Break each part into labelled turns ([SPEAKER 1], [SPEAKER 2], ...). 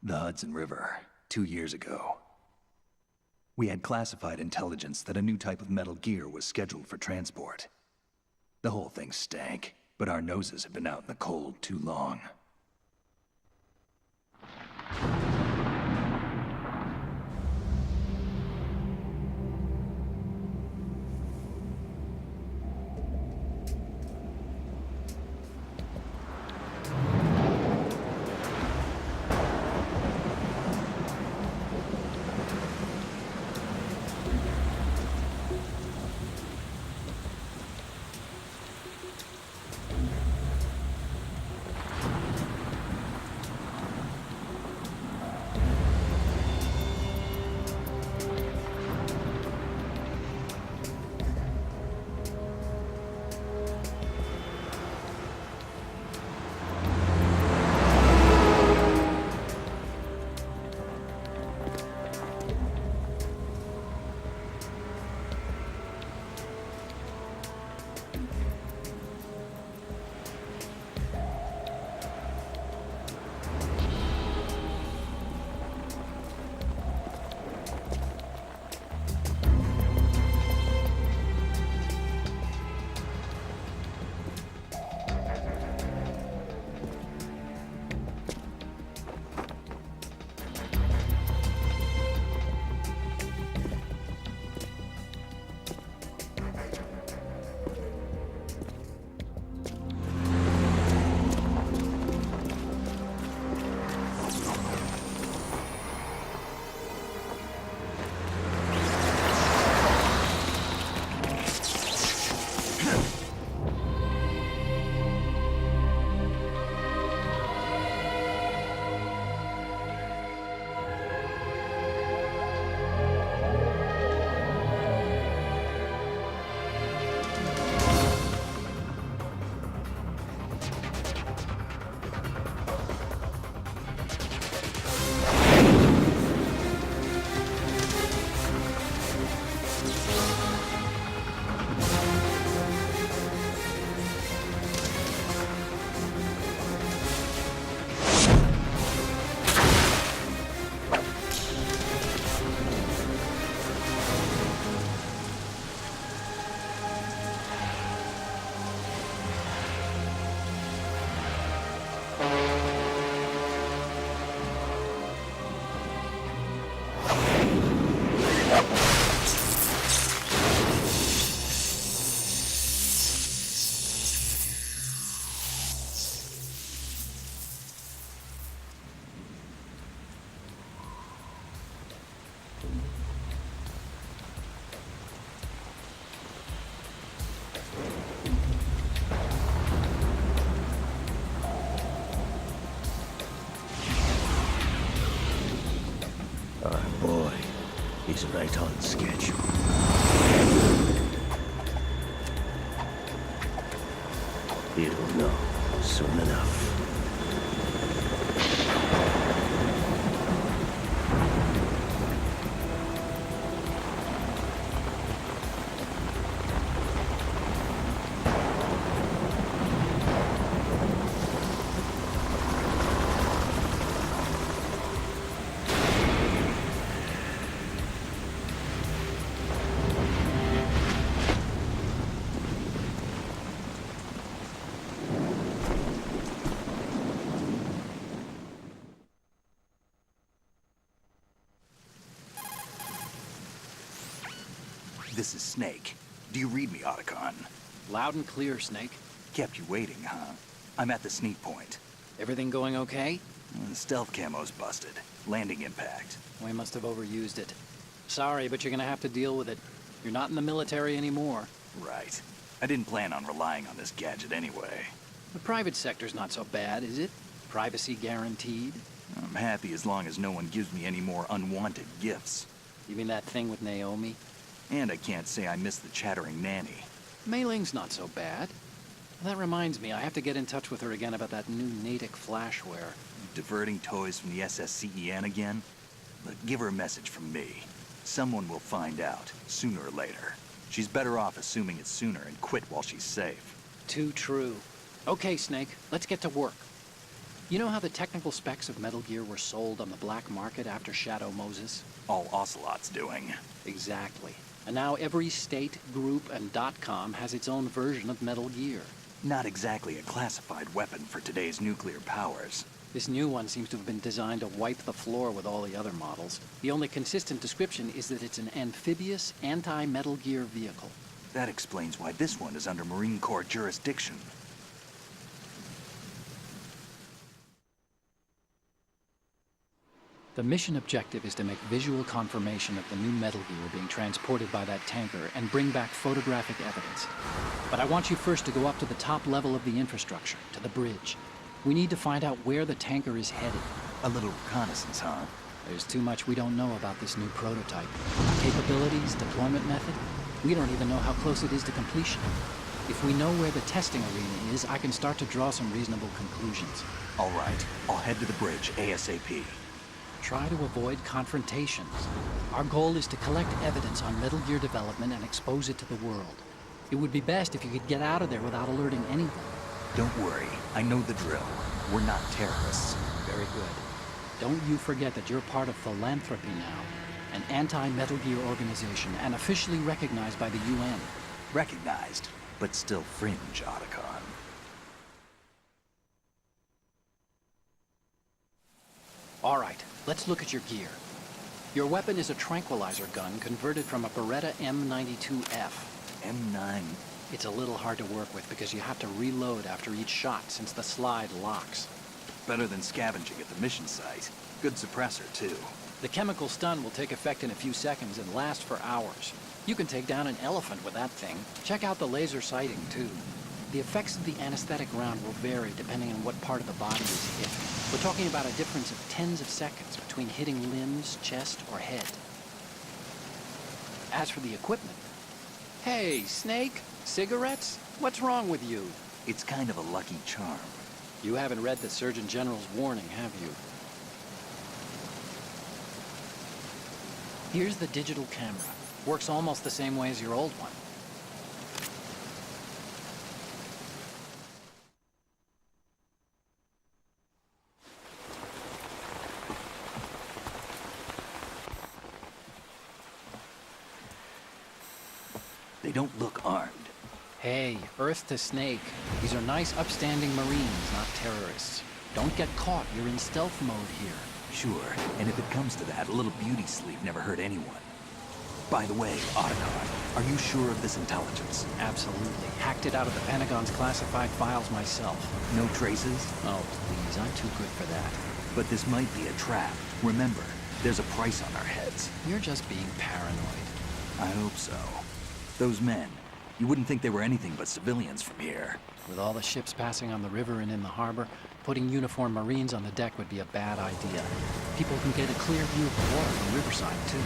[SPEAKER 1] The Hudson River, 2 years ago. We had classified intelligence that a new type of metal gear was scheduled for transport. The whole thing stank, but our noses had been out in the cold too long.
[SPEAKER 2] He's right on schedule. He'll know soon enough.
[SPEAKER 1] This is Snake. Do you read me, Otacon?
[SPEAKER 3] Loud and clear, Snake.
[SPEAKER 1] Kept you waiting, huh? I'm at the sneak point.
[SPEAKER 3] Everything going okay?
[SPEAKER 1] The stealth camo's busted. Landing impact.
[SPEAKER 3] We must have overused it. Sorry, but you're gonna have to deal with it. You're not in the military anymore.
[SPEAKER 1] Right. I didn't plan on relying on this gadget anyway.
[SPEAKER 3] The private sector's not so bad, is it? Privacy guaranteed?
[SPEAKER 1] I'm happy as long as no one gives me any more unwanted gifts.
[SPEAKER 3] You mean that thing with Naomi?
[SPEAKER 1] And I can't say I miss the chattering nanny.
[SPEAKER 3] Mei Ling's not so bad. That reminds me, I have to get in touch with her again about that new Natick flashware.
[SPEAKER 1] Diverting toys from the SSCEN again? Look, give her a message from me. Someone will find out, sooner or later. She's better off assuming it's sooner and quit while she's safe.
[SPEAKER 3] Too true. Okay, Snake, let's get to work. You know how the technical specs of Metal Gear were sold on the black market after Shadow Moses?
[SPEAKER 1] All Ocelot's doing.
[SPEAKER 3] Exactly. And now every state, group, and .com has its own version of Metal Gear.
[SPEAKER 1] Not exactly a classified weapon for today's nuclear powers.
[SPEAKER 3] This new one seems to have been designed to wipe the floor with all the other models. The only consistent description is that it's an amphibious, anti-Metal Gear vehicle.
[SPEAKER 1] That explains why this one is under Marine Corps jurisdiction.
[SPEAKER 3] The mission objective is to make visual confirmation of the new Metal Gear being transported by that tanker and bring back photographic evidence. But I want you first to go up to the top level of the infrastructure, to the bridge. We need to find out where the tanker is headed.
[SPEAKER 1] A little reconnaissance, huh?
[SPEAKER 3] There's too much we don't know about this new prototype. Capabilities, deployment method. We don't even know how close it is to completion. If we know where the testing arena is, I can start to draw some reasonable conclusions.
[SPEAKER 1] All right, I'll head to the bridge ASAP.
[SPEAKER 3] Try to avoid confrontations. Our goal is to collect evidence on Metal Gear development and expose it to the world. It would be best if you could get out of there without alerting anyone.
[SPEAKER 1] Don't worry, I know the drill. We're not terrorists.
[SPEAKER 3] Very good. Don't you forget that you're part of Philanthropy now, an anti-Metal Gear organization and officially recognized by the UN.
[SPEAKER 1] Recognized, but still fringe, Otacon.
[SPEAKER 3] All right, let's look at your gear. Your weapon is a tranquilizer gun converted from a Beretta M92F.
[SPEAKER 1] M9.
[SPEAKER 3] It's a little hard to work with because you have to reload after each shot since the slide locks.
[SPEAKER 1] Better than scavenging at the mission site. Good suppressor, too.
[SPEAKER 3] The chemical stun will take effect in a few seconds and last for hours. You can take down an elephant with that thing. Check out the laser sighting, too. The effects of the anesthetic round will vary depending on what part of the body is hit. We're talking about a difference of tens of seconds between hitting limbs, chest, or head. As for the equipment... Hey, Snake! Cigarettes? What's wrong with you?
[SPEAKER 1] It's kind of a lucky charm.
[SPEAKER 3] You haven't read the Surgeon General's warning, have you? Here's the digital camera. Works almost the same way as your old one.
[SPEAKER 1] They don't look armed.
[SPEAKER 3] Hey, Earth to Snake. These are nice, upstanding Marines, not terrorists. Don't get caught. You're in stealth mode here.
[SPEAKER 1] Sure, and if it comes to that, a little beauty sleep never hurt anyone. By the way, Otacon, are you sure of this intelligence?
[SPEAKER 3] Absolutely. Hacked it out of the Pentagon's classified files myself.
[SPEAKER 1] No traces?
[SPEAKER 3] Oh, please. I'm too good for that.
[SPEAKER 1] But this might be a trap. Remember, there's a price on our heads.
[SPEAKER 3] You're just being paranoid.
[SPEAKER 1] I hope so. Those men, you wouldn't think they were anything but civilians from here.
[SPEAKER 3] With all the ships passing on the river and in the harbor, putting uniformed Marines on the deck would be a bad idea. People can get a clear view of the water from Riverside, too.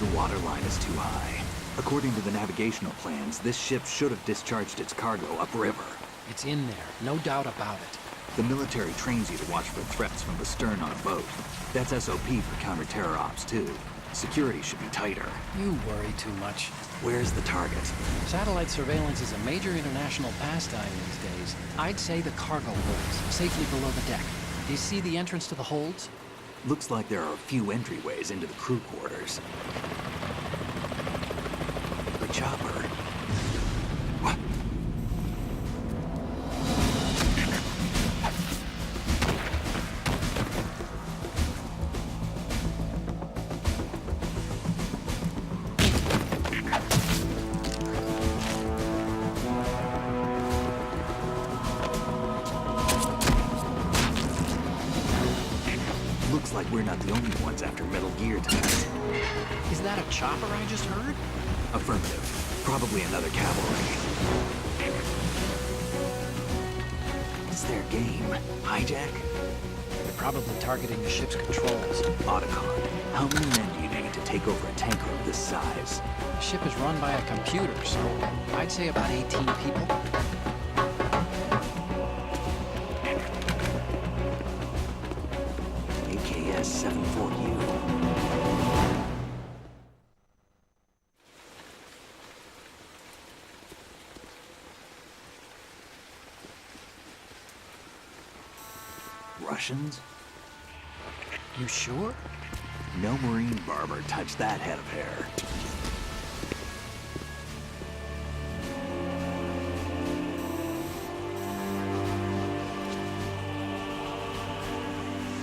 [SPEAKER 1] The water line is too high. According to the navigational plans, this ship should have discharged its cargo upriver.
[SPEAKER 3] It's in there, no doubt about it.
[SPEAKER 1] The military trains you to watch for threats from the stern on a boat. That's SOP for counter-terror ops, too. Security should be tighter.
[SPEAKER 3] You worry too much.
[SPEAKER 1] Where's the target?
[SPEAKER 3] Satellite surveillance is a major international pastime these days. I'd say the cargo holds, safely below the deck. Do you see the entrance to the holds?
[SPEAKER 1] Looks like there are a few entryways into the crew quarters. The chopper. What? Looks like we're not the only ones after Metal Gear tonight.
[SPEAKER 3] Is that a chopper I just heard?
[SPEAKER 1] Affirmative. Probably another cavalry. It's their game. Hijack?
[SPEAKER 3] They're probably targeting the ship's controls.
[SPEAKER 1] Otacon, how many men do you need to take over a tanker of this size?
[SPEAKER 3] The ship is run by a computer, so I'd say about 18 people.
[SPEAKER 1] AKS 74U.
[SPEAKER 4] Russians?
[SPEAKER 3] You sure?
[SPEAKER 4] No Marine barber touched that head of hair.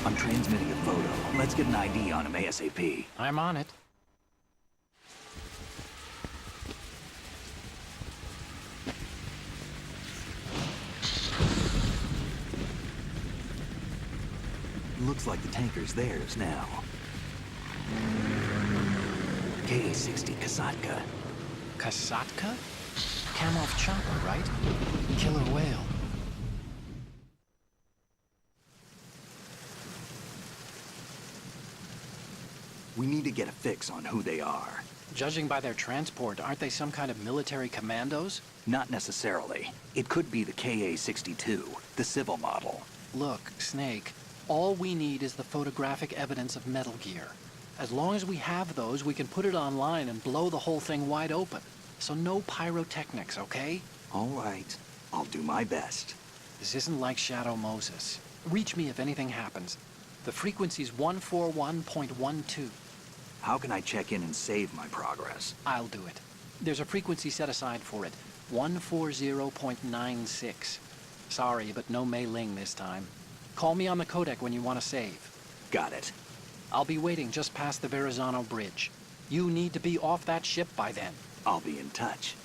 [SPEAKER 4] I'm transmitting a photo. Let's get an ID on him ASAP.
[SPEAKER 3] I'm on it.
[SPEAKER 4] Looks like the tanker's theirs now. KA-60 Kasatka.
[SPEAKER 3] Kasatka? Kamov chopper, right? Killer whale.
[SPEAKER 4] We need to get a fix on who they are.
[SPEAKER 3] Judging by their transport, aren't they some kind of military commandos?
[SPEAKER 4] Not necessarily. It could be the KA-62, the civil model.
[SPEAKER 3] Look, Snake, all we need is the photographic evidence of Metal Gear. As long as we have those, we can put it online and blow the whole thing wide open. So no pyrotechnics, okay?
[SPEAKER 4] All right. I'll do my best.
[SPEAKER 3] This isn't like Shadow Moses. Reach me if anything happens. The frequency's 141.12.
[SPEAKER 4] How can I check in and save my progress?
[SPEAKER 3] I'll do it. There's a frequency set aside for it. 140.96. Sorry, but no Mei Ling this time. Call me on the codec when you want to save.
[SPEAKER 4] Got it.
[SPEAKER 3] I'll be waiting just past the Verrazano Bridge. You need to be off that ship by then.
[SPEAKER 4] I'll be in touch.